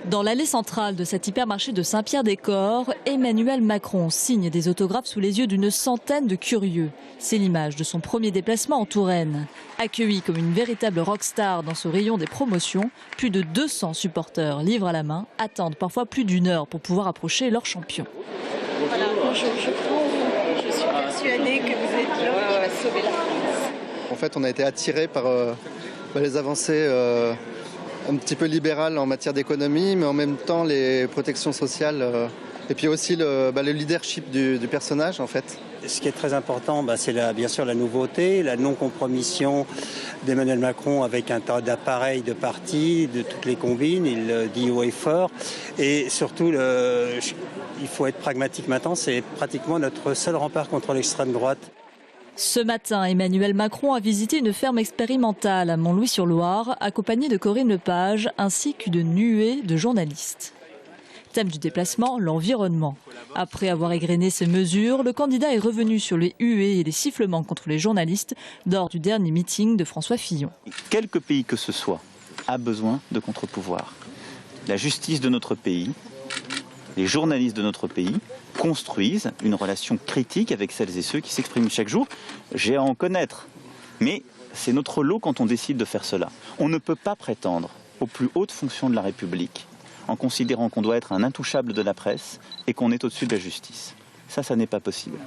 Dans l'allée centrale de cet hypermarché de Saint-Pierre-des-Corps, Emmanuel Macron signe des autographes sous les yeux d'une centaine de curieux. C'est l'image de son premier déplacement en Touraine. Accueilli comme une véritable rockstar dans ce rayon des promotions, plus de 200 supporters, livres à la main, attendent parfois plus d'une heure pour pouvoir approcher leur champion. Voilà, bonjour, je suis persuadée que vous êtes là pour sauver la France. En fait, on a été attirés par les avancées un petit peu libérales en matière d'économie, mais en même temps les protections sociales et puis aussi le leadership du personnage en fait. Ce qui est très important, c'est bien sûr la nouveauté, la non-compromission d'Emmanuel Macron avec un tas d'appareils de parti, de toutes les combines, il le dit haut et fort. Et surtout, il faut être pragmatique maintenant, c'est pratiquement notre seul rempart contre l'extrême droite. Ce matin, Emmanuel Macron a visité une ferme expérimentale à Montlouis-sur-Loire, accompagné de Corinne Lepage ainsi qu'une nuée de journalistes. Thème du déplacement, l'environnement. Après avoir égrené ces mesures, le candidat est revenu sur les huées et les sifflements contre les journalistes lors du dernier meeting de François Fillon. Quelque pays que ce soit a besoin de contre-pouvoirs. La justice de notre pays, les journalistes de notre pays construisent une relation critique avec celles et ceux qui s'expriment chaque jour. J'ai à en connaître, mais c'est notre lot quand on décide de faire cela. On ne peut pas prétendre aux plus hautes fonctions de la République en considérant qu'on doit être un intouchable de la presse et qu'on est au-dessus de la justice. Ça n'est pas possible.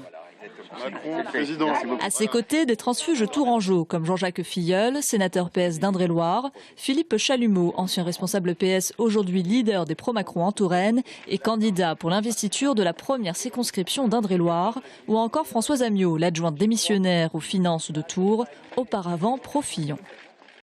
À ses côtés, des transfuges tourangeaux comme Jean-Jacques Filleul, sénateur PS d'Indre-et-Loire, Philippe Chalumeau, ancien responsable PS, aujourd'hui leader des pro-Macron en Touraine et candidat pour l'investiture de la première circonscription d'Indre-et-Loire, ou encore Françoise Amiot, l'adjointe démissionnaire aux finances de Tours, auparavant pro-Fillon.